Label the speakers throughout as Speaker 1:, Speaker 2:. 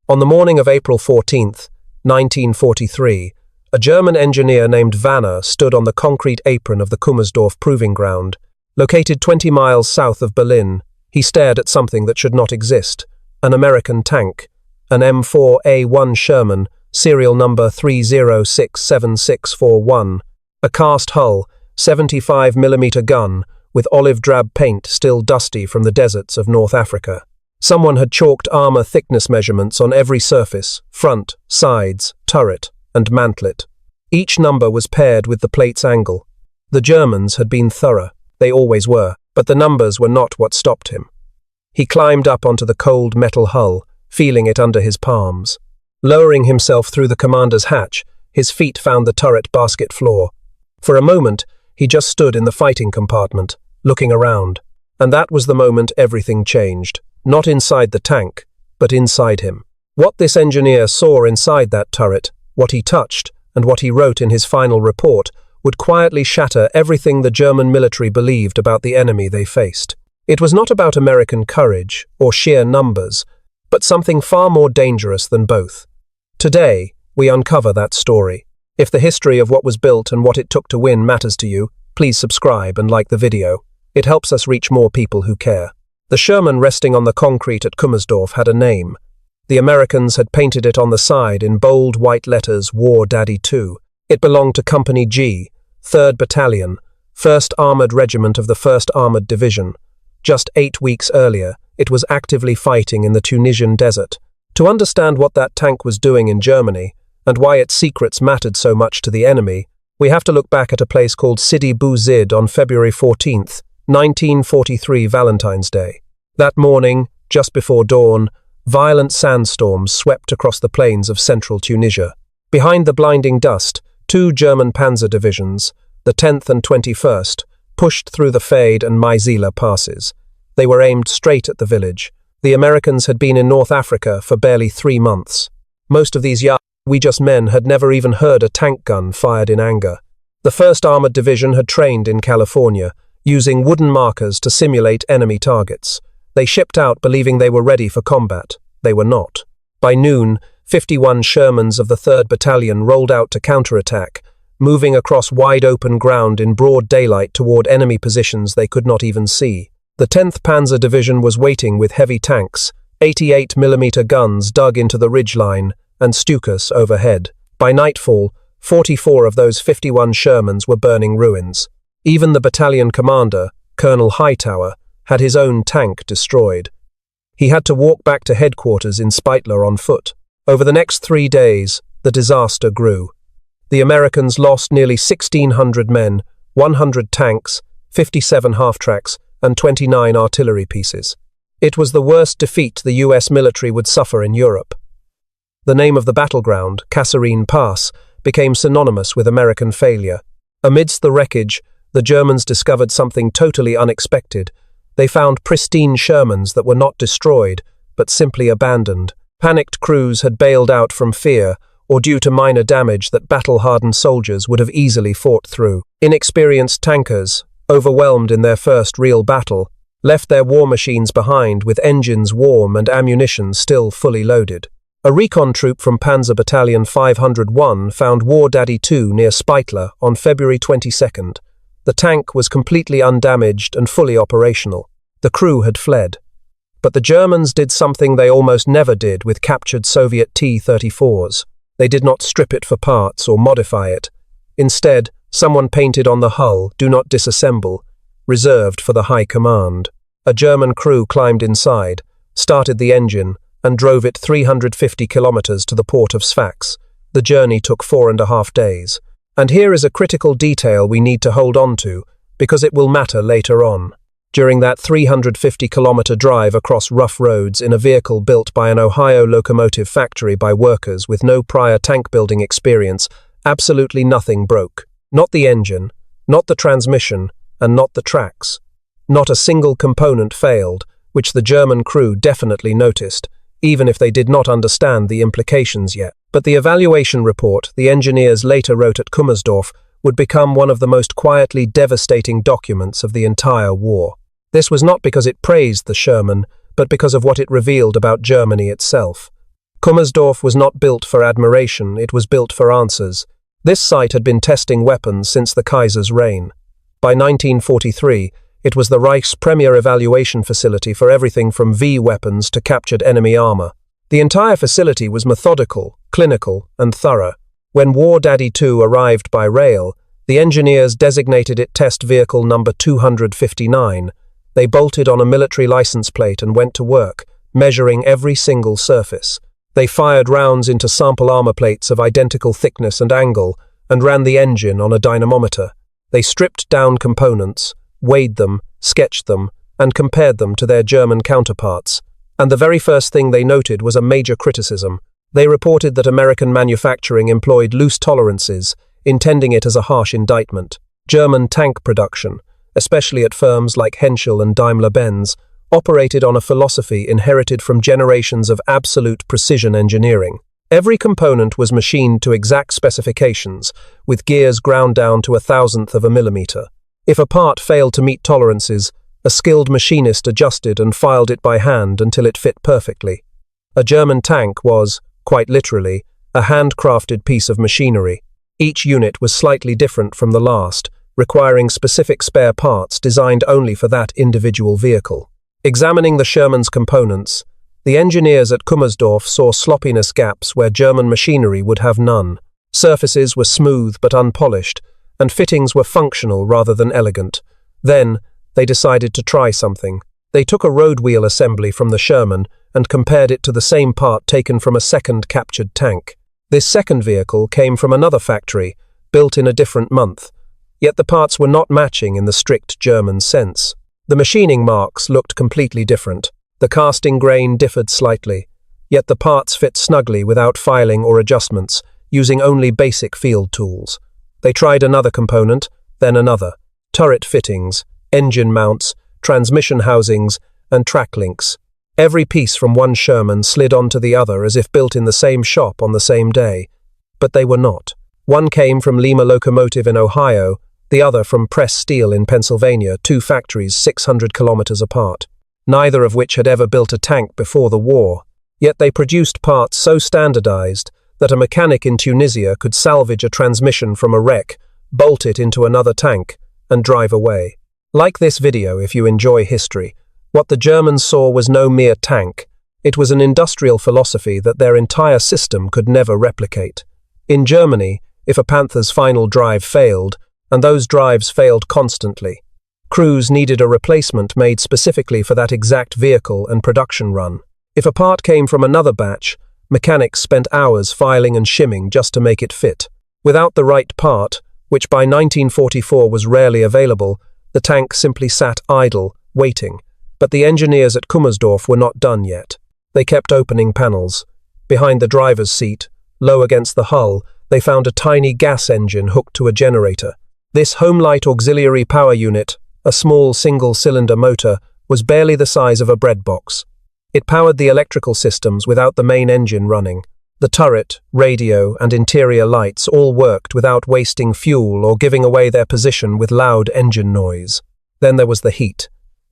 Speaker 1: On the morning of April 14th, 1943, a German engineer named Vanner stood on the concrete apron of the Kummersdorf proving ground. Located 20 miles south of Berlin, he stared at something that should not exist, an American tank, an M4A1 Sherman, serial number 3067641, a cast hull, 75mm gun, with olive drab paint still dusty from the deserts of North Africa. Someone had chalked armor thickness measurements on every surface, front, sides, turret, and mantlet. Each number was paired with the plate's angle. The Germans had been thorough, they always were, but the numbers were not what stopped him. He climbed up onto the cold metal hull, feeling it under his palms. Lowering himself through the commander's hatch, his feet found the turret basket floor. For a moment, he just stood in the fighting compartment, looking around. And that was the moment everything changed. Not inside the tank, but inside him. What this engineer saw inside that turret, what he touched, and what he wrote in his final report, would quietly shatter everything the German military believed about the enemy they faced. It was not about American courage or sheer numbers, but something far more dangerous than both. Today, we uncover that story. If the history of what was built and what it took to win matters to you, please subscribe and like the video. It helps us reach more people who care. The Sherman resting on the concrete at Kummersdorf had a name. The Americans had painted it on the side in bold white letters, War Daddy 2. It belonged to Company G, 3rd Battalion, 1st Armored Regiment of the 1st Armored Division. Just 8 weeks earlier, it was actively fighting in the Tunisian desert. To understand what that tank was doing in Germany, and why its secrets mattered so much to the enemy, we have to look back at a place called Sidi on February 14th, 1943, Valentine's Day. That morning, just before dawn, violent sandstorms swept across the plains of central Tunisia. Behind the blinding dust, 2 German panzer divisions, the 10th and 21st, pushed through the Fade and Maizila passes. They were aimed straight at the village. The Americans had been in North Africa for barely 3 months. Most of these young, men had never even heard a tank gun fired in anger. The 1st Armored Division had trained in California, using wooden markers to simulate enemy targets. They shipped out believing they were ready for combat. They were not. By noon, 51 Shermans of the 3rd Battalion rolled out to counterattack, moving across wide-open ground in broad daylight toward enemy positions they could not even see. The 10th Panzer Division was waiting with heavy tanks, 88mm guns dug into the ridgeline, and Stukas overhead. By nightfall, 44 of those 51 Shermans were burning ruins. Even the battalion commander, Colonel Hightower, had his own tank destroyed. He had to walk back to headquarters in Spitler on foot. Over the next 3 days, the disaster grew. The Americans lost nearly 1,600 men, 100 tanks, 57 half-tracks, and 29 artillery pieces. It was the worst defeat the US military would suffer in Europe. The name of the battleground, Kasserine Pass, became synonymous with American failure. Amidst the wreckage, the Germans discovered something totally unexpected. They found pristine Shermans that were not destroyed, but simply abandoned. Panicked crews had bailed out from fear, or due to minor damage that battle-hardened soldiers would have easily fought through. Inexperienced tankers, overwhelmed in their first real battle, left their war machines behind with engines warm and ammunition still fully loaded. A recon troop from Panzer Battalion 501 found War Daddy 2 near Spitler on February 22nd. The tank was completely undamaged and fully operational. The crew had fled. But the Germans did something they almost never did with captured Soviet T-34s. They did not strip it for parts or modify it. Instead, someone painted on the hull, "Do not disassemble," reserved for the high command. A German crew climbed inside, started the engine, and drove it 350 kilometers to the port of Sfax. The journey took 4.5 days. And here is a critical detail we need to hold on to, because it will matter later on. During that 350-kilometer drive across rough roads in a vehicle built by an Ohio locomotive factory by workers with no prior tank-building experience, absolutely nothing broke. Not the engine, not the transmission, and not the tracks. Not a single component failed, which the German crew definitely noticed, even if they did not understand the implications yet. But the evaluation report the engineers later wrote at Kummersdorf would become one of the most quietly devastating documents of the entire war. This was not because it praised the Sherman, but because of what it revealed about Germany itself. Kummersdorf was not built for admiration, it was built for answers. This site had been testing weapons since the Kaiser's reign. By 1943, it was the Reich's premier evaluation facility for everything from V weapons to captured enemy armor. The entire facility was methodical, clinical, and thorough. When War Daddy 2 arrived by rail, the engineers designated it Test Vehicle Number 259. They bolted on a military license plate and went to work, measuring every single surface. They fired rounds into sample armor plates of identical thickness and angle, and ran the engine on a dynamometer. They stripped down components, weighed them, sketched them, and compared them to their German counterparts. And the very first thing they noted was a major criticism. They reported that American manufacturing employed loose tolerances, intending it as a harsh indictment. German tank production, especially at firms like Henschel and Daimler-Benz, operated on a philosophy inherited from generations of absolute precision engineering. Every component was machined to exact specifications, with gears ground down to 1/1000th of a millimeter. If a part failed to meet tolerances, a skilled machinist adjusted and filed it by hand until it fit perfectly. A German tank was, quite literally, a handcrafted piece of machinery. Each unit was slightly different from the last, requiring specific spare parts designed only for that individual vehicle. Examining the Sherman's components, the engineers at Kummersdorf saw sloppiness gaps where German machinery would have none. Surfaces were smooth but unpolished, and fittings were functional rather than elegant. Then, they decided to try something. They took a road wheel assembly from the Sherman and compared it to the same part taken from a second captured tank. This second vehicle came from another factory, built in a different month, yet the parts were not matching in the strict German sense. The machining marks looked completely different. The casting grain differed slightly, yet the parts fit snugly without filing or adjustments, using only basic field tools. They tried another component, then another. Turret fittings, engine mounts, transmission housings, and track links. Every piece from one Sherman slid onto the other as if built in the same shop on the same day. But they were not. One came from Lima Locomotive in Ohio, the other from Press Steel in Pennsylvania, two factories 600 kilometers apart, neither of which had ever built a tank before the war. Yet they produced parts so standardized that a mechanic in Tunisia could salvage a transmission from a wreck, bolt it into another tank, and drive away. Like this video if you enjoy history. What the Germans saw was no mere tank. It was an industrial philosophy that their entire system could never replicate. In Germany, if a Panther's final drive failed, and those drives failed constantly, crews needed a replacement made specifically for that exact vehicle and production run. If a part came from another batch, mechanics spent hours filing and shimming just to make it fit. Without the right part, which by 1944 was rarely available, the tank simply sat idle, waiting. But the engineers at Kummersdorf were not done yet. They kept opening panels. Behind the driver's seat, low against the hull, they found a tiny gas engine hooked to a generator. This Homelight auxiliary power unit, a small single-cylinder motor, was barely the size of a bread box. It powered the electrical systems without the main engine running. The turret, radio, and interior lights all worked without wasting fuel or giving away their position with loud engine noise. Then there was the heat.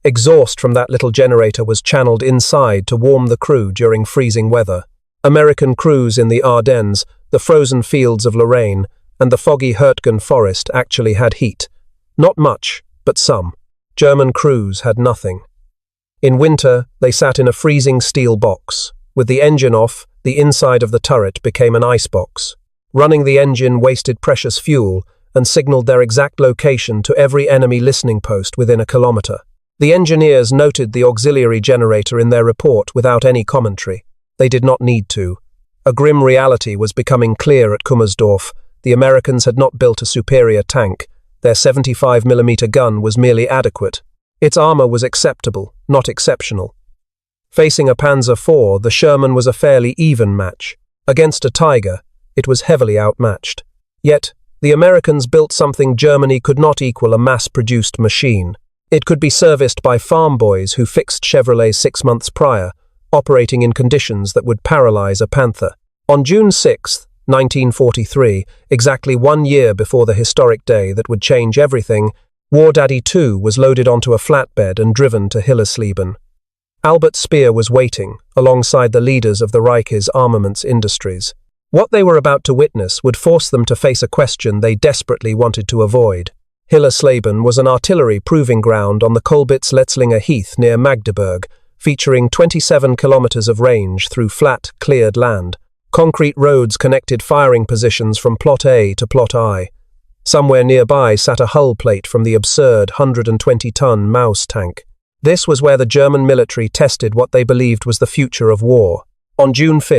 Speaker 1: Exhaust from that little generator was channeled inside to warm the crew during freezing weather. American crews in the Ardennes, the frozen fields of Lorraine, and the foggy Hurtgen forest actually had heat. Not much, but some. German crews had nothing. In winter, they sat in a freezing steel box. With the engine off, the inside of the turret became an icebox. Running the engine wasted precious fuel and signaled their exact location to every enemy listening post within a kilometer. The engineers noted the auxiliary generator in their report without any commentary. They did not need to. A grim reality was becoming clear at Kummersdorf. The Americans had not built a superior tank. Their 75mm gun was merely adequate. Its armor was acceptable, not exceptional. Facing a Panzer IV, the Sherman was a fairly even match. Against a Tiger, it was heavily outmatched. Yet, the Americans built something Germany could not equal: a mass-produced machine. It could be serviced by farm boys who fixed Chevrolets 6 months prior, operating in conditions that would paralyze a Panther. On June 6, 1943, exactly 1 year before the historic day that would change everything, War Daddy 2 was loaded onto a flatbed and driven to Herrlisheim. Albert Speer was waiting, alongside the leaders of the Reich's armaments industries. What they were about to witness would force them to face a question they desperately wanted to avoid. Herrlisheim was an artillery proving ground on the Kolbitz-Letzlinger Heath near Magdeburg, featuring 27 kilometers of range through flat, cleared land. Concrete roads connected firing positions from Plot A to Plot I. Somewhere nearby sat a hull plate from the absurd 120-ton Maus tank. This was where the German military tested what they believed was the future of war. On June 5,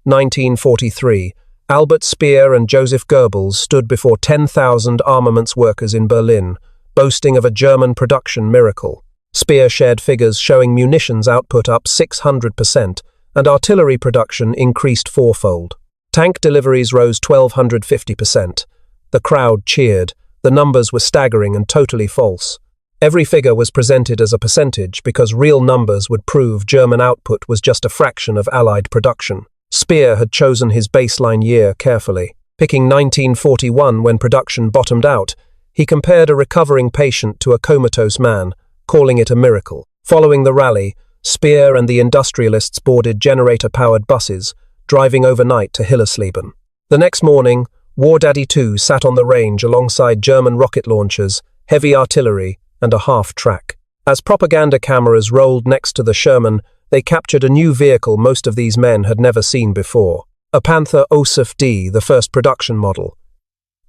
Speaker 1: 1943, Albert Speer and Joseph Goebbels stood before 10,000 armaments workers in Berlin, boasting of a German production miracle. Speer shared figures showing munitions output up 600%, and artillery production increased fourfold. Tank deliveries rose 1,250%. The crowd cheered. The numbers were staggering and totally false. Every figure was presented as a percentage because real numbers would prove German output was just a fraction of Allied production. Speer had chosen his baseline year carefully. Picking 1941 when production bottomed out, he compared a recovering patient to a comatose man, calling it a miracle. Following the rally, Speer and the industrialists boarded generator-powered buses, driving overnight to Herrlisheim. The next morning, War Daddy 2 sat on the range alongside German rocket launchers, heavy artillery, and a half-track. As propaganda cameras rolled next to the Sherman, they captured a new vehicle most of these men had never seen before. A Panther Ausf D, the first production model.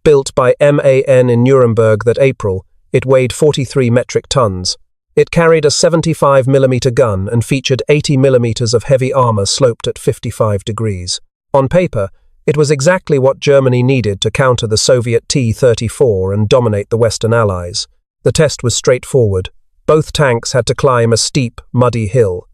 Speaker 1: Built by MAN in Nuremberg that April, it weighed 43 metric tons. It carried a 75mm gun and featured 80mm of heavy armor sloped at 55 degrees. On paper, it was exactly what Germany needed to counter the Soviet T-34 and dominate the Western Allies. The test was straightforward. Both tanks had to climb a steep, muddy hill.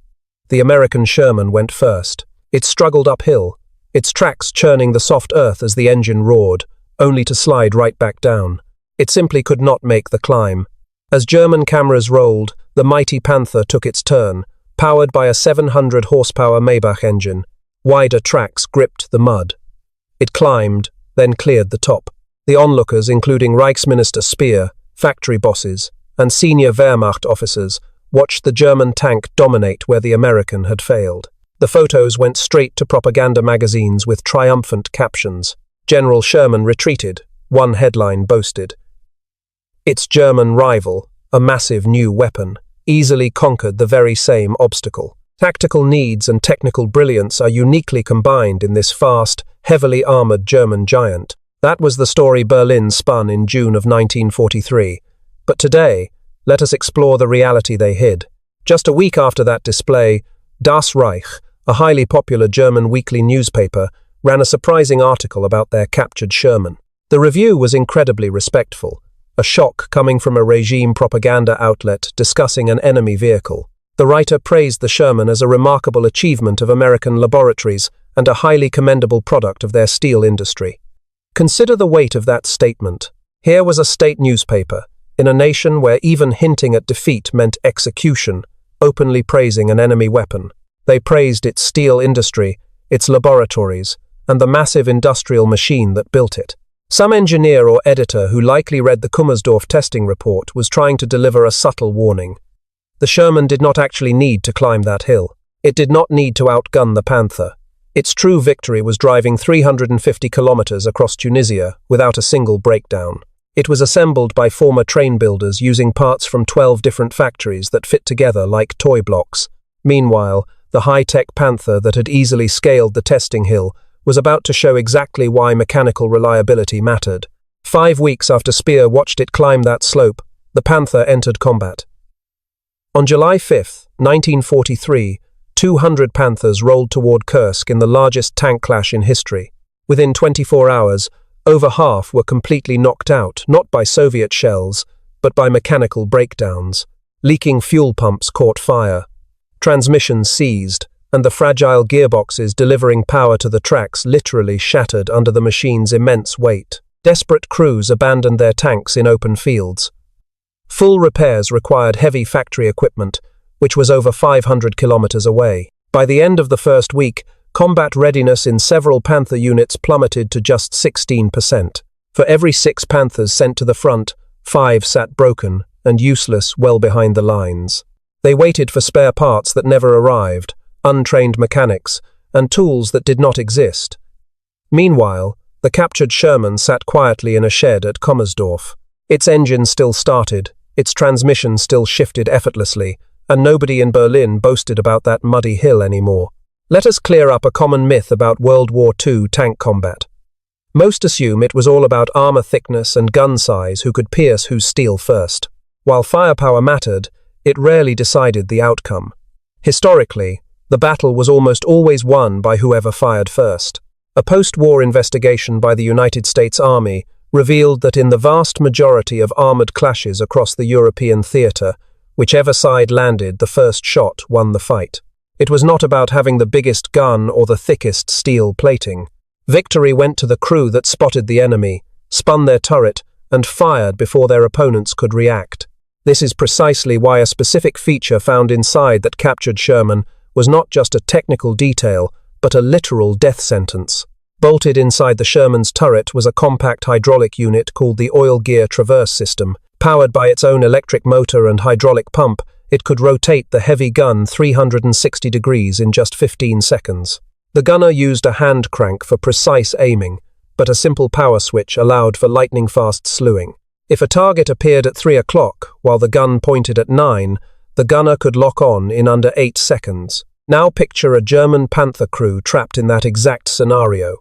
Speaker 1: The American Sherman went first. It struggled uphill, its tracks churning the soft earth as the engine roared, only to slide right back down. It simply could not make the climb. As German cameras rolled, the mighty Panther took its turn, powered by a 700-horsepower Maybach engine. Wider tracks gripped the mud. It climbed, then cleared the top. The onlookers, including Reichsminister Speer, factory bosses, and senior Wehrmacht officers, watched the German tank dominate where the American had failed. The photos went straight to propaganda magazines with triumphant captions. General Sherman retreated, one headline boasted. Its German rival, a massive new weapon, easily conquered the very same obstacle. Tactical needs and technical brilliance are uniquely combined in this fast, heavily armored German giant. That was the story Berlin spun in June of 1943. But today, let us explore the reality they hid. Just a week after that display, Das Reich, a highly popular German weekly newspaper, ran a surprising article about their captured Sherman. The review was incredibly respectful, a shock coming from a regime propaganda outlet discussing an enemy vehicle. The writer praised the Sherman as a remarkable achievement of American laboratories and a highly commendable product of their steel industry. Consider the weight of that statement. Here was a state newspaper, in a nation where even hinting at defeat meant execution, openly praising an enemy weapon. They praised its steel industry, its laboratories, and the massive industrial machine that built it. Some engineer or editor who likely read the Kummersdorf testing report was trying to deliver a subtle warning. The Sherman did not actually need to climb that hill. It did not need to outgun the Panther. Its true victory was driving 350 kilometers across Tunisia without a single breakdown. It was assembled by former train builders using parts from 12 different factories that fit together like toy blocks. Meanwhile, the high-tech Panther that had easily scaled the testing hill was about to show exactly why mechanical reliability mattered. 5 weeks after Speer watched it climb that slope, the Panther entered combat. On July 5, 1943, 200 Panthers rolled toward Kursk in the largest tank clash in history. Within 24 hours, over half were completely knocked out, not by Soviet shells, but by mechanical breakdowns. Leaking fuel pumps caught fire. Transmissions seized, and the fragile gearboxes delivering power to the tracks literally shattered under the machine's immense weight. Desperate crews abandoned their tanks in open fields. Full repairs required heavy factory equipment, which was over 500 kilometers away. By the end of the first week, combat readiness in several Panther units plummeted to just 16%. For every 6 Panthers sent to the front, 5 sat broken and useless well behind the lines. They waited for spare parts that never arrived, untrained mechanics, and tools that did not exist. Meanwhile, the captured Sherman sat quietly in a shed at Kummersdorf. Its engine still started, its transmission still shifted effortlessly, and nobody in Berlin boasted about that muddy hill anymore. Let us clear up a common myth about World War II tank combat. Most assume it was all about armor thickness and gun size who could pierce whose steel first. While firepower mattered, it rarely decided the outcome. Historically, the battle was almost always won by whoever fired first. A post-war investigation by the United States Army revealed that in the vast majority of armored clashes across the European theater, whichever side landed the first shot won the fight. It was not about having the biggest gun or the thickest steel plating. Victory went to the crew that spotted the enemy, spun their turret, and fired before their opponents could react. This is precisely why a specific feature found inside that captured Sherman was not just a technical detail, but a literal death sentence. Bolted inside the Sherman's turret was a compact hydraulic unit called the oil gear traverse system. Powered by its own electric motor and hydraulic pump, it could rotate the heavy gun 360 degrees in just 15 seconds. The gunner used a hand crank for precise aiming, but a simple power switch allowed for lightning-fast slewing. If a target appeared at 3 o'clock while the gun pointed at 9, the gunner could lock on in under 8 seconds. Now picture a German Panther crew trapped in that exact scenario.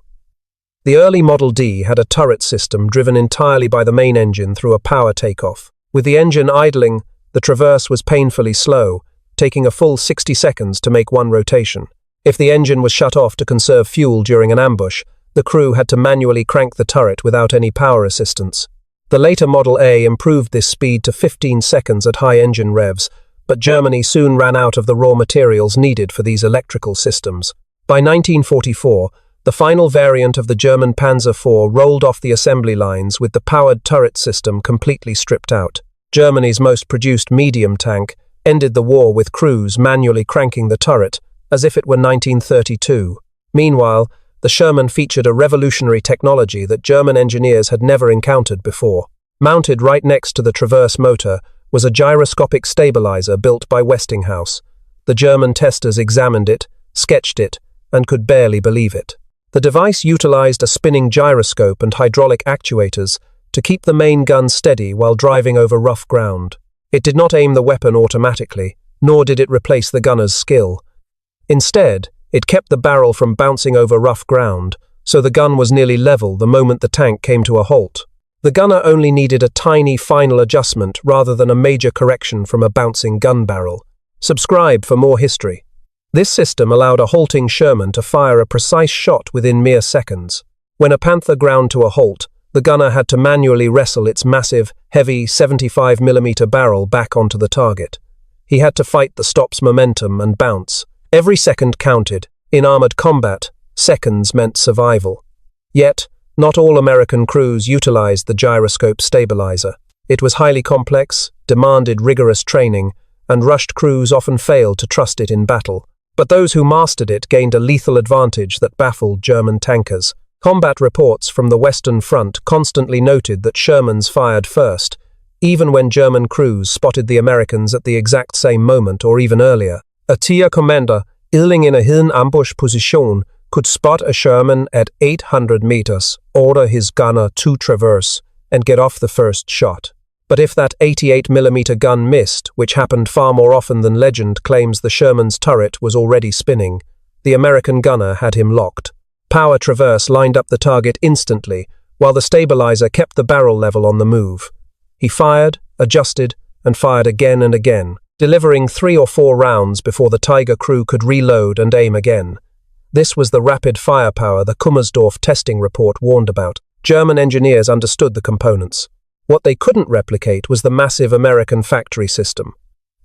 Speaker 1: The early Model D had a turret system driven entirely by the main engine through a power takeoff. With the engine idling, the traverse was painfully slow, taking a full 60 seconds to make one rotation. If the engine was shut off to conserve fuel during an ambush, the crew had to manually crank the turret without any power assistance. The later Model A improved this speed to 15 seconds at high engine revs, but Germany soon ran out of the raw materials needed for these electrical systems. By 1944, the final variant of the German Panzer IV rolled off the assembly lines with the powered turret system completely stripped out. Germany's most produced medium tank ended the war with crews manually cranking the turret, as if it were 1932. Meanwhile, the Sherman featured a revolutionary technology that German engineers had never encountered before. Mounted right next to the traverse motor was a gyroscopic stabilizer built by Westinghouse. The German testers examined it, sketched it, and could barely believe it. The device utilized a spinning gyroscope and hydraulic actuators to keep the main gun steady while driving over rough ground. It did not aim the weapon automatically, nor did it replace the gunner's skill. Instead, it kept the barrel from bouncing over rough ground, so the gun was nearly level the moment the tank came to a halt. The gunner only needed a tiny final adjustment rather than a major correction from a bouncing gun barrel. Subscribe for more history. This system allowed a halting Sherman to fire a precise shot within mere seconds. When a Panther ground to a halt, the gunner had to manually wrestle its massive, heavy 75mm barrel back onto the target. He had to fight the stop's momentum and bounce. Every second counted. In armored combat, seconds meant survival. Yet, not all American crews utilized the gyroscope stabilizer. It was highly complex, demanded rigorous training, and rushed crews often failed to trust it in battle. But those who mastered it gained a lethal advantage that baffled German tankers. Combat reports from the Western Front constantly noted that Shermans fired first, even when German crews spotted the Americans at the exact same moment or even earlier. A tier commander, illing in a hidden ambush position, could spot a Sherman at 800 meters, order his gunner to traverse, and get off the first shot. But if that 88mm gun missed, which happened far more often than legend claims, the Sherman's turret was already spinning, the American gunner had him locked. Power traverse lined up the target instantly, while the stabilizer kept the barrel level on the move. He fired, adjusted, and fired again and again, delivering 3 or 4 rounds before the Tiger crew could reload and aim again. This was the rapid firepower the Kummersdorf testing report warned about. German engineers understood the components. What they couldn't replicate was the massive American factory system.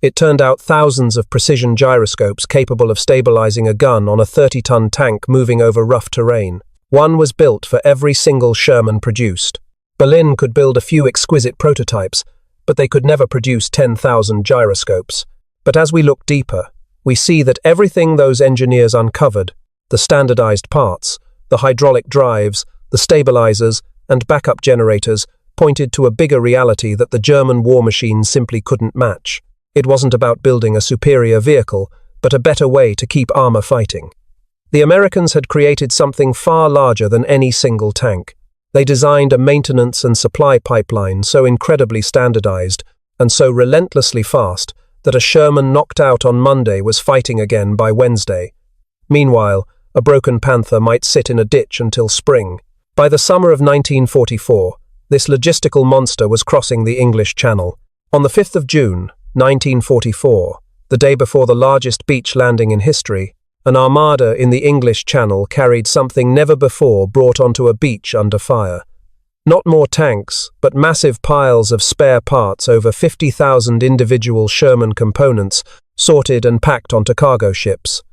Speaker 1: It turned out thousands of precision gyroscopes capable of stabilizing a gun on a 30-ton tank moving over rough terrain. One was built for every single Sherman produced. Berlin could build a few exquisite prototypes, but they could never produce 10,000 gyroscopes. But as we look deeper, we see that everything those engineers uncovered, the standardized parts, the hydraulic drives, the stabilizers, and backup generators, pointed to a bigger reality that the German war machine simply couldn't match. It wasn't about building a superior vehicle, but a better way to keep armor fighting. The Americans had created something far larger than any single tank. They designed a maintenance and supply pipeline so incredibly standardized and so relentlessly fast that a Sherman knocked out on Monday was fighting again by Wednesday. Meanwhile, a broken Panther might sit in a ditch until spring. By the summer of 1944, this logistical monster was crossing the English Channel. On the 5th of June, 1944, the day before the largest beach landing in history, an armada in the English Channel carried something never before brought onto a beach under fire. Not more tanks, but massive piles of spare parts, over 50,000 individual Sherman components, sorted and packed onto cargo ships.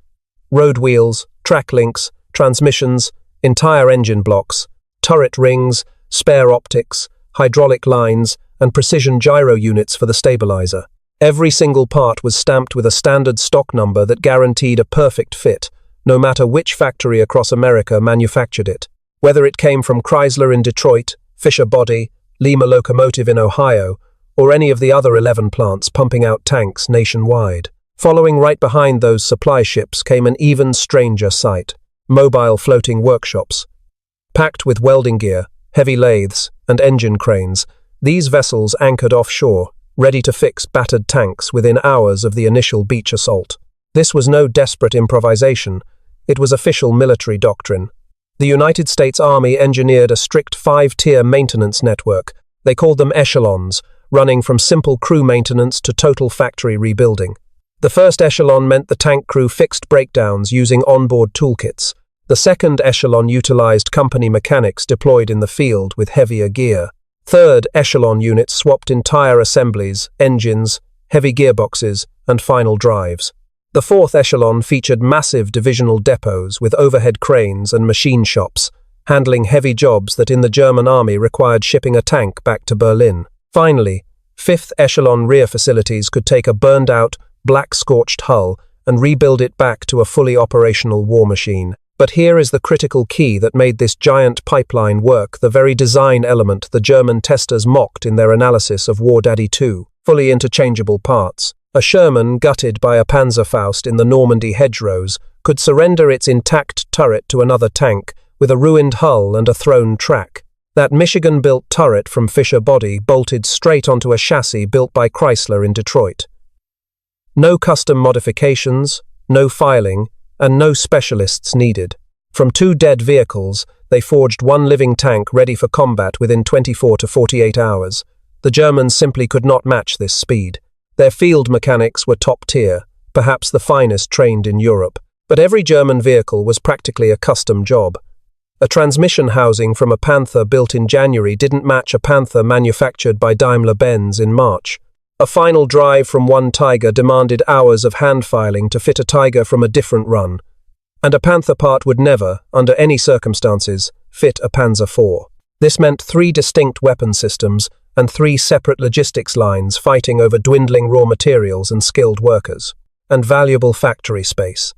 Speaker 1: Road wheels, track links, transmissions, entire engine blocks, turret rings, spare optics, hydraulic lines, and precision gyro units for the stabilizer. Every single part was stamped with a standard stock number that guaranteed a perfect fit, no matter which factory across America manufactured it. Whether it came from Chrysler in Detroit, Fisher Body, Lima Locomotive in Ohio, or any of the other 11 plants pumping out tanks nationwide. Following right behind those supply ships came an even stranger sight: mobile floating workshops. Packed with welding gear, heavy lathes, and engine cranes, these vessels anchored offshore, ready to fix battered tanks within hours of the initial beach assault. This was no desperate improvisation, it was official military doctrine. The United States Army engineered a strict 5-tier maintenance network. They called them echelons, running from simple crew maintenance to total factory rebuilding. The first echelon meant the tank crew fixed breakdowns using onboard toolkits. The second echelon utilized company mechanics deployed in the field with heavier gear. Third echelon units swapped entire assemblies, engines, heavy gearboxes, and final drives. The fourth echelon featured massive divisional depots with overhead cranes and machine shops, handling heavy jobs that in the German army required shipping a tank back to Berlin. Finally, fifth echelon rear facilities could take a burned-out, black-scorched hull and rebuild it back to a fully operational war machine. But here is the critical key that made this giant pipeline work, the very design element the German testers mocked in their analysis of War Daddy 2, fully interchangeable parts. A Sherman gutted by a Panzerfaust in the Normandy hedgerows could surrender its intact turret to another tank with a ruined hull and a thrown track. That Michigan-built turret from Fisher Body bolted straight onto a chassis built by Chrysler in Detroit. No custom modifications, no filing, and no specialists needed. From 2 dead vehicles, they forged 1 living tank ready for combat within 24 to 48 hours. The Germans simply could not match this speed. Their field mechanics were top tier, perhaps the finest trained in Europe. But every German vehicle was practically a custom job. A transmission housing from a Panther built in January didn't match a Panther manufactured by Daimler-Benz in March. A final drive from one Tiger demanded hours of hand filing to fit a Tiger from a different run. And a Panther part would never, under any circumstances, fit a Panzer IV. This meant 3 distinct weapon systems and 3 separate logistics lines fighting over dwindling raw materials and skilled workers, and valuable factory space.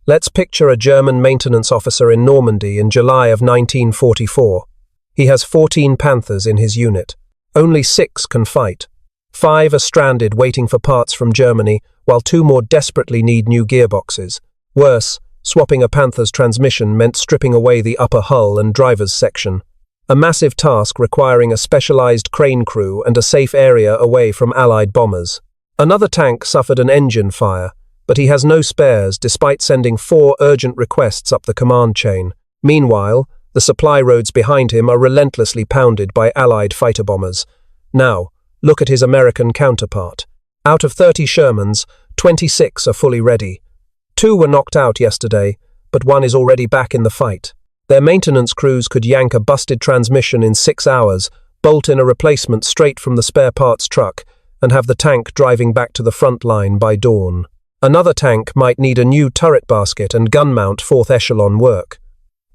Speaker 1: Let's picture a German maintenance officer in Normandy in July of 1944. He has 14 Panthers in his unit. Only 6 can fight. 5 are stranded waiting for parts from Germany, while 2 more desperately need new gearboxes. Worse, swapping a Panther's transmission meant stripping away the upper hull and driver's section. A massive task requiring a specialized crane crew and a safe area away from Allied bombers. Another tank suffered an engine fire, but he has no spares despite sending 4 urgent requests up the command chain. Meanwhile, the supply roads behind him are relentlessly pounded by Allied fighter bombers. Now, look at his American counterpart. Out of 30 Shermans, 26 are fully ready. 2 were knocked out yesterday, but 1 is already back in the fight. Their maintenance crews could yank a busted transmission in 6 hours, bolt in a replacement straight from the spare parts truck, and have the tank driving back to the front line by dawn. Another tank might need a new turret basket and gun mount 4th echelon work.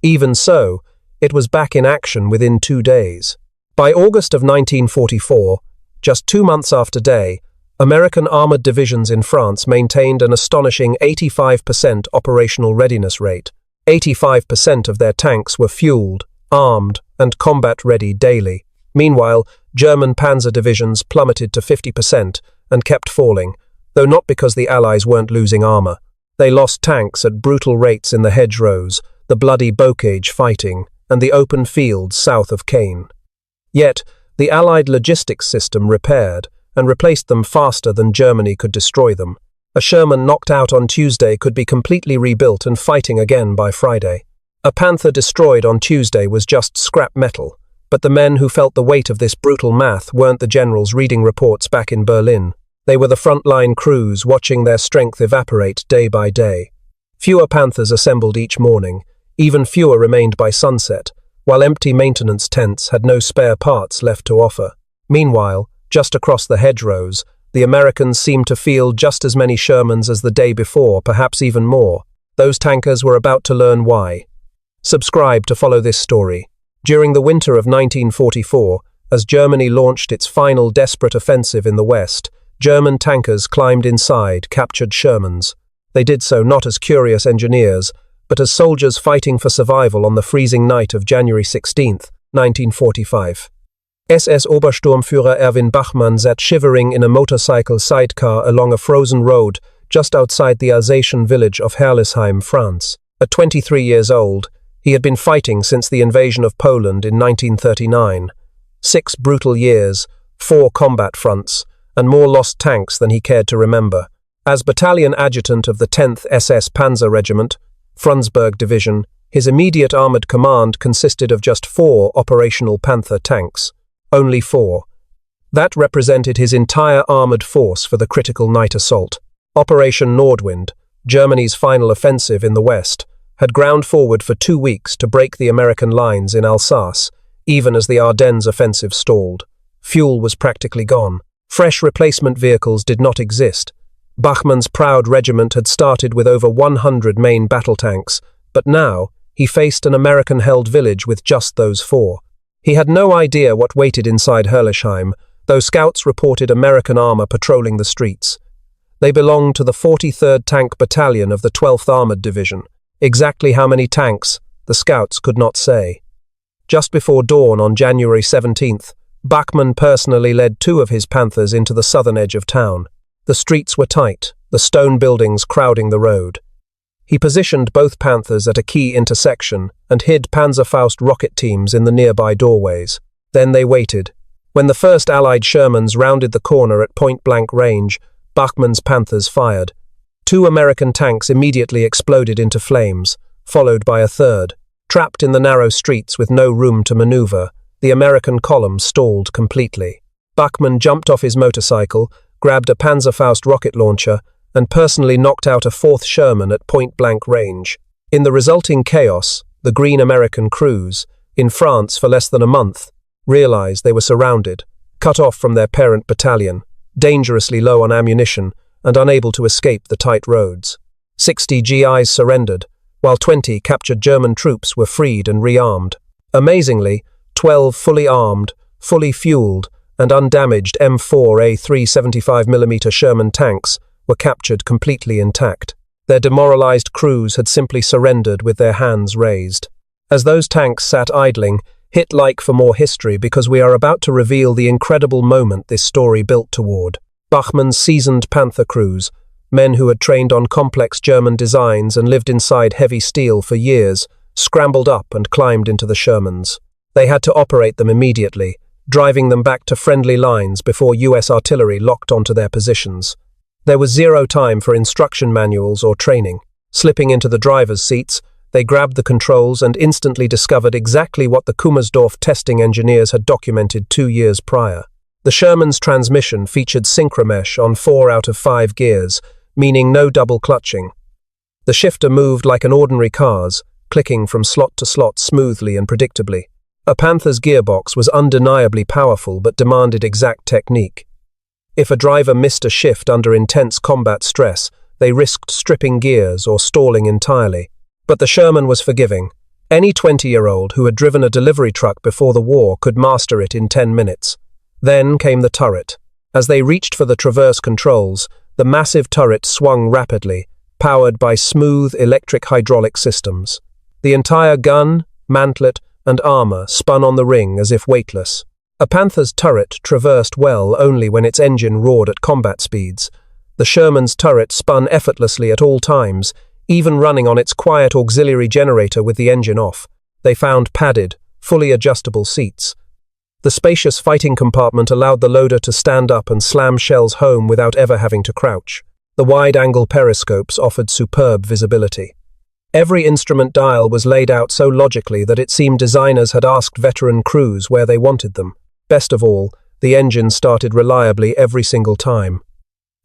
Speaker 1: Even so, it was back in action within 2 days. By August of 1944, just 2 months after day, American armored divisions in France maintained an astonishing 85% operational readiness rate. 85% of their tanks were fueled, armed, and combat-ready daily. Meanwhile, German panzer divisions plummeted to 50% and kept falling, though not because the Allies weren't losing armor. They lost tanks at brutal rates in the hedgerows, the bloody bocage fighting, and the open fields south of Caen. Yet, the Allied logistics system repaired and replaced them faster than Germany could destroy them. A Sherman knocked out on Tuesday could be completely rebuilt and fighting again by Friday. A Panther destroyed on Tuesday was just scrap metal, but the men who felt the weight of this brutal math weren't the generals reading reports back in Berlin. They were the frontline crews watching their strength evaporate day by day. Fewer Panthers assembled each morning, even fewer remained by sunset, while empty maintenance tents had no spare parts left to offer. Meanwhile, just across the hedgerows, the Americans seemed to field just as many Shermans as the day before, perhaps even more. Those tankers were about to learn why. Subscribe to follow this story. During the winter of 1944, as Germany launched its final desperate offensive in the West, German tankers climbed inside captured Shermans. They did so not as curious engineers, but as soldiers fighting for survival on the freezing night of January 16, 1945. SS Obersturmführer Erwin Bachmann sat shivering in a motorcycle sidecar along a frozen road just outside the Alsatian village of Herrlisheim, France. At 23 years old, he had been fighting since the invasion of Poland in 1939. 6 brutal years, 4 combat fronts, and more lost tanks than he cared to remember. As battalion adjutant of the 10th SS Panzer Regiment, Frundsberg Division, his immediate armoured command consisted of just 4 operational Panther tanks. Only 4. That represented his entire armoured force for the critical night assault. Operation Nordwind, Germany's final offensive in the West, had ground forward for 2 weeks to break the American lines in Alsace, even as the Ardennes offensive stalled. Fuel was practically gone. Fresh replacement vehicles did not exist. Bachmann's proud regiment had started with over 100 main battle tanks, but now he faced an American-held village with just those 4. He had no idea what waited inside Herrlisheim, though scouts reported American armor patrolling the streets. They belonged to the 43rd Tank Battalion of the 12th Armored Division. Exactly how many tanks, the scouts could not say. Just before dawn on January 17th, Bachmann personally led 2 of his Panthers into the southern edge of town. The streets were tight, the stone buildings crowding the road. He positioned both Panthers at a key intersection and hid Panzerfaust rocket teams in the nearby doorways. Then they waited. When the first Allied Shermans rounded the corner at point-blank range, Bachmann's Panthers fired. 2 American tanks immediately exploded into flames, followed by a third. Trapped in the narrow streets with no room to maneuver, the American column stalled completely. Bachmann jumped off his motorcycle, grabbed a Panzerfaust rocket launcher, and personally knocked out a 4th Sherman at point-blank range. In the resulting chaos, the green American crews, in France for less than a month, realized they were surrounded, cut off from their parent battalion, dangerously low on ammunition, and unable to escape the tight roads. 60 GIs surrendered, while 20 captured German troops were freed and rearmed. Amazingly, 12 fully armed, fully fueled, and undamaged M4A3 75mm Sherman tanks were captured completely intact. Their demoralized crews had simply surrendered with their hands raised. As those tanks sat idling, hit like for more history because we are about to reveal the incredible moment this story built toward. Bachmann's seasoned Panther crews, men who had trained on complex German designs and lived inside heavy steel for years, scrambled up and climbed into the Shermans. They had to operate them immediately, driving them back to friendly lines before US artillery locked onto their positions. There was zero time for instruction manuals or training. Slipping into the driver's seats, they grabbed the controls and instantly discovered exactly what the Kummersdorf testing engineers had documented 2 years prior. The Sherman's transmission featured synchromesh on 4 out of 5 gears, meaning no double clutching. The shifter moved like an ordinary car's, clicking from slot to slot smoothly and predictably. A Panther's gearbox was undeniably powerful but demanded exact technique. If a driver missed a shift under intense combat stress, they risked stripping gears or stalling entirely. But the Sherman was forgiving. Any 20-year-old who had driven a delivery truck before the war could master it in 10 minutes. Then came the turret. As they reached for the traverse controls, the massive turret swung rapidly, powered by smooth electric hydraulic systems. The entire gun, mantlet, and armor spun on the ring as if weightless. A Panther's turret traversed well only when its engine roared at combat speeds. The Sherman's turret spun effortlessly at all times, even running on its quiet auxiliary generator with the engine off. They found padded, fully adjustable seats. The spacious fighting compartment allowed the loader to stand up and slam shells home without ever having to crouch. The wide-angle periscopes offered superb visibility. Every instrument dial was laid out so logically that it seemed designers had asked veteran crews where they wanted them. Best of all, the engine started reliably every single time.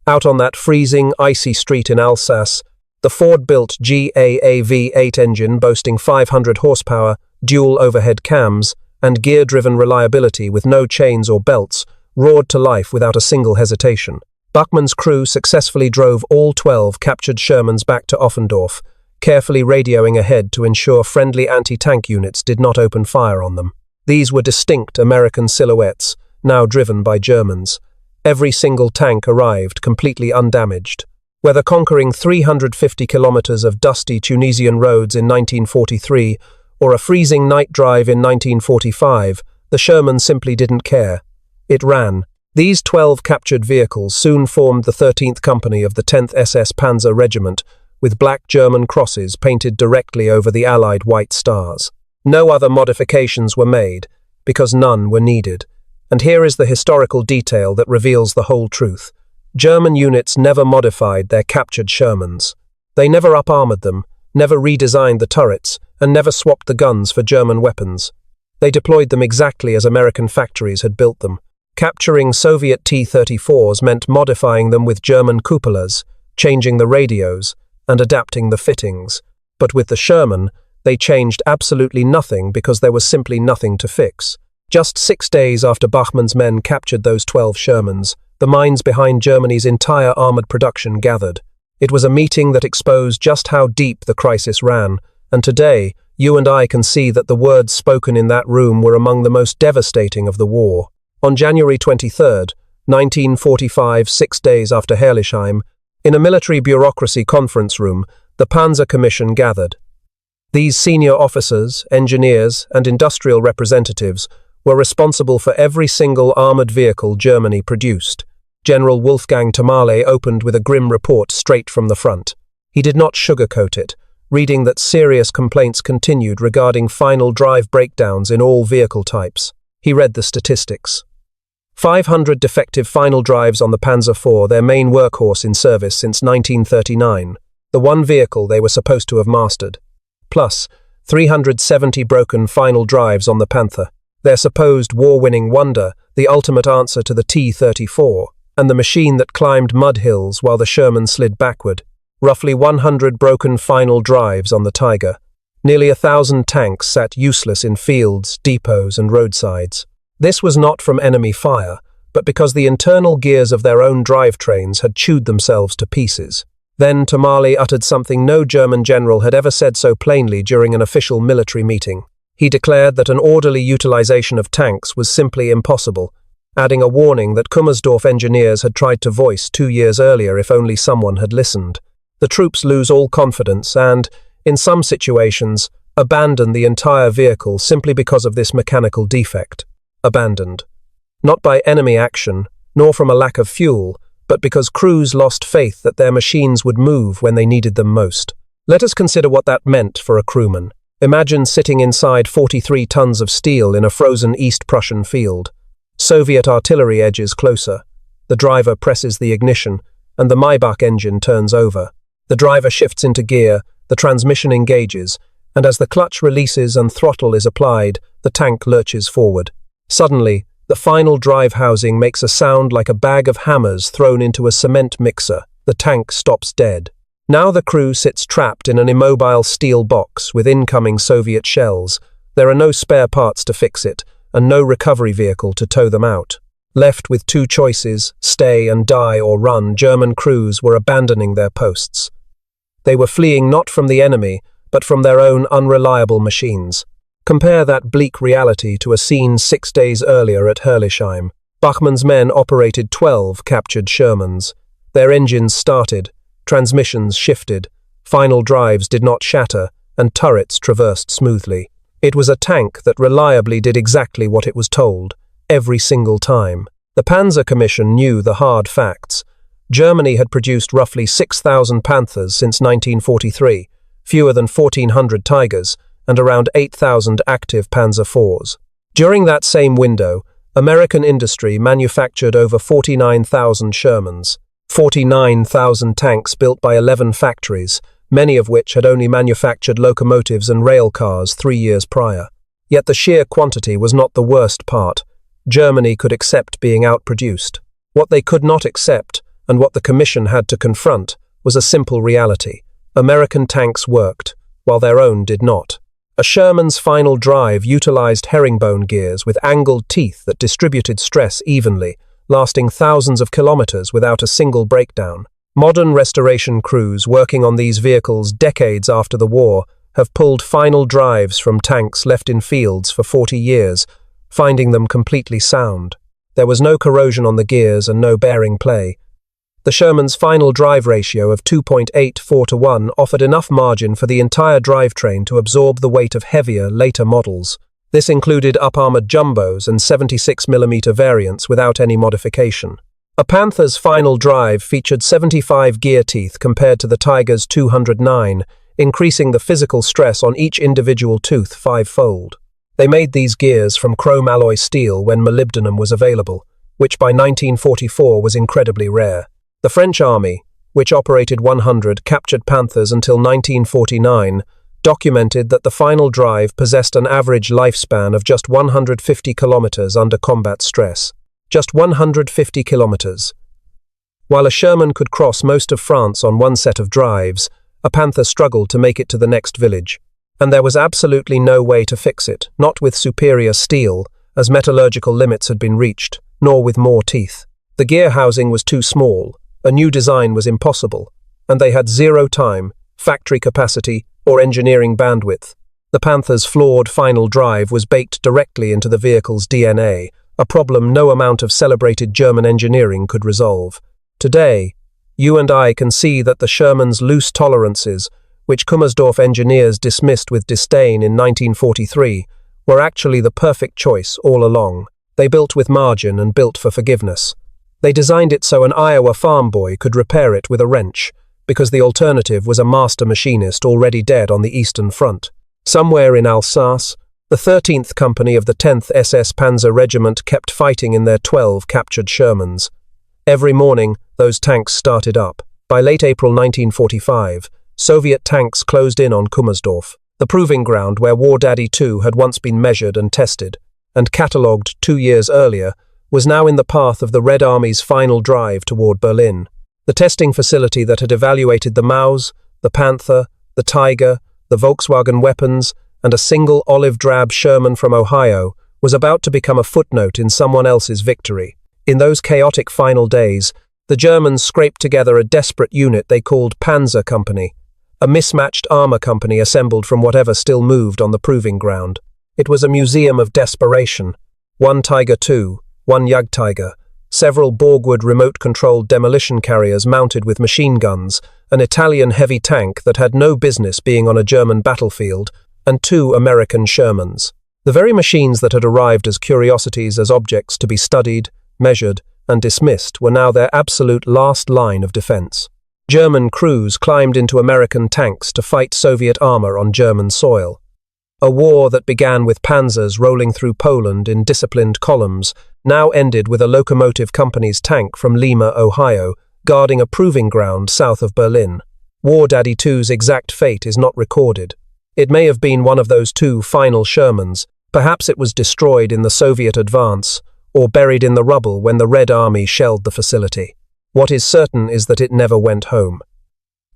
Speaker 1: Out on that freezing, icy street in Alsace, the Ford-built GAAV8 engine boasting 500 horsepower, dual overhead cams, and gear-driven reliability with no chains or belts, roared to life without a single hesitation. Bachmann's crew successfully drove all 12 captured Shermans back to Offendorf, carefully radioing ahead to ensure friendly anti-tank units did not open fire on them. These were distinct American silhouettes, now driven by Germans. Every single tank arrived completely undamaged. Whether conquering 350 kilometers of dusty Tunisian roads in 1943 or a freezing night drive in 1945, the Sherman simply didn't care. It ran. These 12 captured vehicles soon formed the 13th Company of the 10th SS Panzer Regiment, with black German crosses painted directly over the Allied white stars. No other modifications were made, because none were needed. And here is the historical detail that reveals the whole truth. German units never modified their captured Shermans. They never up-armored them, never redesigned the turrets, and never swapped the guns for German weapons. They deployed them exactly as American factories had built them. Capturing Soviet T-34s meant modifying them with German cupolas, changing the radios, and adapting the fittings. But with the Sherman, they changed absolutely nothing because there was simply nothing to fix. Just 6 days after Bachmann's men captured those 12 Shermans, the minds behind Germany's entire armoured production gathered. It was a meeting that exposed just how deep the crisis ran, and today, you and I can see that the words spoken in that room were among the most devastating of the war. On January 23, 1945, 6 days after Herrlisheim, in a military bureaucracy conference room, the Panzer Commission gathered. These senior officers, engineers, and industrial representatives were responsible for every single armoured vehicle Germany produced. General Wolfgang Tomale opened with a grim report straight from the front. He did not sugarcoat it, reading that serious complaints continued regarding final drive breakdowns in all vehicle types. He read the statistics. 500 defective final drives on the Panzer IV, their main workhorse in service since 1939, the one vehicle they were supposed to have mastered, plus 370 broken final drives on the Panther, their supposed war-winning wonder, the ultimate answer to the T-34, and the machine that climbed mud hills while the Sherman slid backward. Roughly 100 broken final drives on the Tiger. Nearly 1,000 tanks sat useless in fields, depots, and roadsides. This was not from enemy fire, but because the internal gears of their own drivetrains had chewed themselves to pieces. Then Tomale uttered something no German general had ever said so plainly during an official military meeting. He declared that an orderly utilization of tanks was simply impossible, adding a warning that Kummersdorf engineers had tried to voice 2 years earlier if only someone had listened. The troops lose all confidence and, in some situations, abandon the entire vehicle simply because of this mechanical defect. Abandoned. Not by enemy action, nor from a lack of fuel, but because crews lost faith that their machines would move when they needed them most. Let us consider what that meant for a crewman. Imagine sitting inside 43 tons of steel in a frozen East Prussian field. Soviet artillery edges closer. The driver presses the ignition, and the Maybach engine turns over. The driver shifts into gear, the transmission engages, and as the clutch releases and throttle is applied, the tank lurches forward. Suddenly, the final drive housing makes a sound like a bag of hammers thrown into a cement mixer. The tank stops dead. Now the crew sits trapped in an immobile steel box with incoming Soviet shells. There are no spare parts to fix it, and no recovery vehicle to tow them out. Left with two choices, stay and die or run, German crews were abandoning their posts. They were fleeing not from the enemy, but from their own unreliable machines. Compare that bleak reality to a scene 6 days earlier at Herrlisheim. Bachmann's men operated 12 captured Shermans. Their engines started, transmissions shifted, final drives did not shatter, and turrets traversed smoothly. It was a tank that reliably did exactly what it was told, every single time. The Panzer Commission knew the hard facts. Germany had produced roughly 6,000 Panthers since 1943, fewer than 1,400 Tigers, and around 8,000 active Panzer IVs. During that same window, American industry manufactured over 49,000 Shermans, 49,000 tanks built by 11 factories, many of which had only manufactured locomotives and rail cars 3 years prior. Yet the sheer quantity was not the worst part. Germany could accept being outproduced. What they could not accept, and what the Commission had to confront, was a simple reality. American tanks worked, while their own did not. A Sherman's final drive utilized herringbone gears with angled teeth that distributed stress evenly, lasting thousands of kilometers without a single breakdown. Modern restoration crews working on these vehicles decades after the war have pulled final drives from tanks left in fields for 40 years, finding them completely sound. There was no corrosion on the gears and no bearing play. The Sherman's final drive ratio of 2.84:1 offered enough margin for the entire drivetrain to absorb the weight of heavier, later models. This included up-armored jumbos and 76mm variants without any modification. A Panther's final drive featured 75 gear teeth compared to the Tiger's 209, increasing the physical stress on each individual tooth fivefold. They made these gears from chrome alloy steel when molybdenum was available, which by 1944 was incredibly rare. The French Army, which operated 100 captured Panthers until 1949, documented that the final drive possessed an average lifespan of just 150 kilometers under combat stress. Just 150 kilometers. While a Sherman could cross most of France on one set of drives, a Panther struggled to make it to the next village. And there was absolutely no way to fix it, not with superior steel, as metallurgical limits had been reached, nor with more teeth. The gear housing was too small, a new design was impossible, and they had zero time, factory capacity, or engineering bandwidth. The Panther's flawed final drive was baked directly into the vehicle's DNA, a problem no amount of celebrated German engineering could resolve. Today, you and I can see that the Sherman's loose tolerances, which Kummersdorf engineers dismissed with disdain in 1943, were actually the perfect choice all along. They built with margin and built for forgiveness. They designed it so an Iowa farm boy could repair it with a wrench, because the alternative was a master machinist already dead on the Eastern Front. Somewhere in Alsace, the 13th Company of the 10th SS Panzer Regiment kept fighting in their 12 captured Shermans. Every morning, those tanks started up. By late April 1945, Soviet tanks closed in on Kummersdorf, the proving ground where War Daddy II had once been measured and tested, and catalogued 2 years earlier, was now in the path of the Red Army's final drive toward Berlin. The testing facility that had evaluated the Maus, the Panther, the Tiger, the Volkswagen weapons, and a single olive-drab Sherman from Ohio was about to become a footnote in someone else's victory. In those chaotic final days, the Germans scraped together a desperate unit they called Panzer Company, a mismatched armor company assembled from whatever still moved on the proving ground. It was a museum of desperation. One Tiger II, one Jagdtiger, several Borgwood remote-controlled demolition carriers mounted with machine guns, an Italian heavy tank that had no business being on a German battlefield, and 2 American Shermans. The very machines that had arrived as curiosities, as objects to be studied, measured, and dismissed were now their absolute last line of defense. German crews climbed into American tanks to fight Soviet armor on German soil. A war that began with panzers rolling through Poland in disciplined columns now ended with a locomotive company's tank from Lima, Ohio, guarding a proving ground south of Berlin. War Daddy II's exact fate is not recorded. It may have been one of those 2 final Shermans. Perhaps it was destroyed in the Soviet advance, or buried in the rubble when the Red Army shelled the facility. What is certain is that it never went home.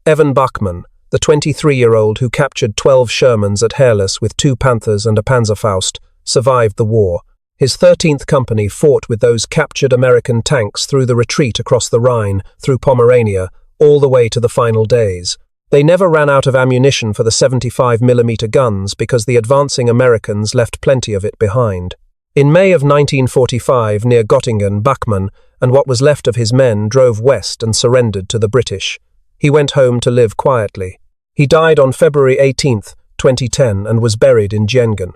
Speaker 1: Erwin Bachmann, the 23-year-old who captured 12 Shermans at Herrlisheim with 2 Panthers and a Panzerfaust, survived the war. His 13th Company fought with those captured American tanks through the retreat across the Rhine, through Pomerania, all the way to the final days. They never ran out of ammunition for the 75mm guns because the advancing Americans left plenty of it behind. In May of 1945, near Göttingen, Bachmann and what was left of his men drove west and surrendered to the British. He went home to live quietly. He died on February 18, 2010, and was buried in Gyengen.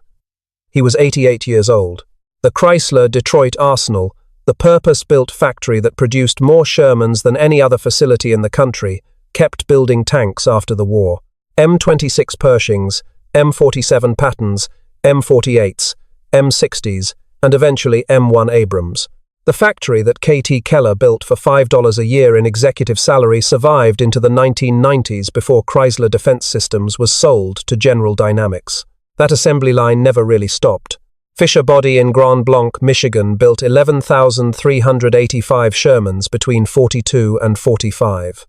Speaker 1: He was 88 years old. The Chrysler Detroit Arsenal, The purpose-built factory that produced more Shermans than any other facility in the country kept building tanks after the war. M26 Pershings, M47 Pattons, M48s, M60s, and eventually M1 Abrams. The factory that K.T. Keller built for $5 a year in executive salary survived into the 1990s before Chrysler Defense Systems was sold to General Dynamics. That assembly line never really stopped. Fisher Body in Grand Blanc, Michigan built 11,385 Shermans between 42 and 45.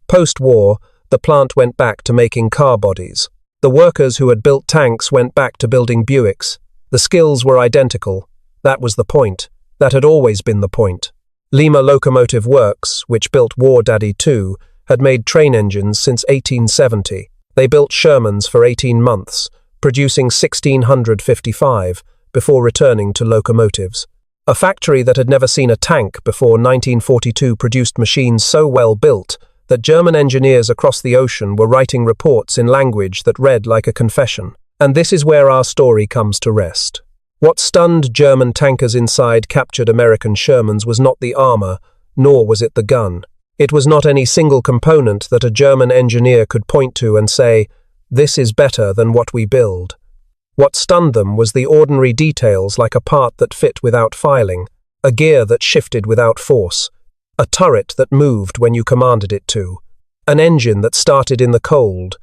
Speaker 1: Post-war, the plant went back to making car bodies. The workers who had built tanks went back to building Buicks. The skills were identical. That was the point. That had always been the point. Lima Locomotive Works, which built War Daddy 2, had made train engines since 1870. They built Shermans for 18 months, producing 1,655, before returning to locomotives. A factory that had never seen a tank before 1942 produced machines so well built that German engineers across the ocean were writing reports in language that read like a confession. And this is where our story comes to rest. What stunned German tankers inside captured American Shermans was not the armor, nor was it the gun. It was not any single component that a German engineer could point to and say, "This is better than what we build." What stunned them was the ordinary details, like a part that fit without filing, a gear that shifted without force, a turret that moved when you commanded it to, an engine that started in the cold,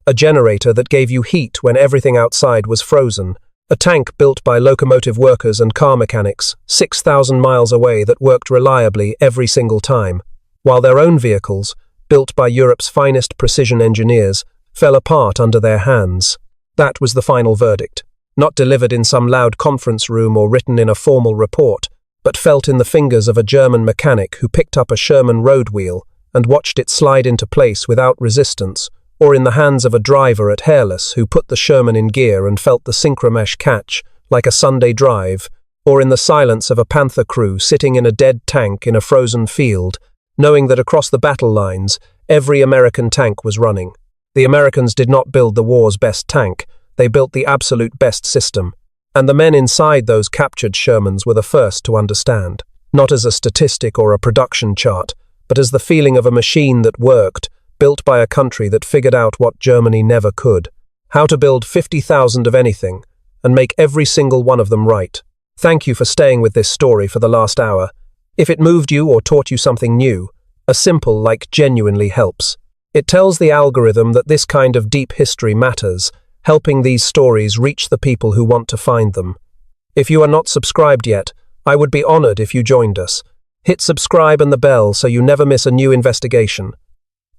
Speaker 1: a generator that gave you heat when everything outside was frozen, a tank built by locomotive workers and car mechanics 6,000 miles away that worked reliably every single time, while their own vehicles, built by Europe's finest precision engineers, fell apart under their hands. That was the final verdict, not delivered in some loud conference room or written in a formal report, but felt in the fingers of a German mechanic who picked up a Sherman road wheel and watched it slide into place without resistance, or in the hands of a driver at Herrlisheim who put the Sherman in gear and felt the synchromesh catch like a Sunday drive, or in the silence of a Panther crew sitting in a dead tank in a frozen field, knowing that across the battle lines, every American tank was running. The Americans did not build the war's best tank, they built the absolute best system. And the men inside those captured Shermans were the first to understand, not as a statistic or a production chart, but as the feeling of a machine that worked, built by a country that figured out what Germany never could, how to build 50,000 of anything, and make every single one of them right. Thank you for staying with this story for the last hour. If it moved you or taught you something new, a simple like genuinely helps. It tells the algorithm that this kind of deep history matters, helping these stories reach the people who want to find them. If you are not subscribed yet, I would be honored if you joined us. Hit subscribe and the bell so you never miss a new investigation.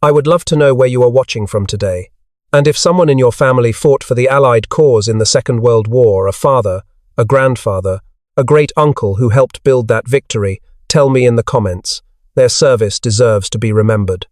Speaker 1: I would love to know where you are watching from today. And if someone in your family fought for the Allied cause in the Second World War, a father, a grandfather, a great uncle who helped build that victory, tell me in the comments. Their service deserves to be remembered.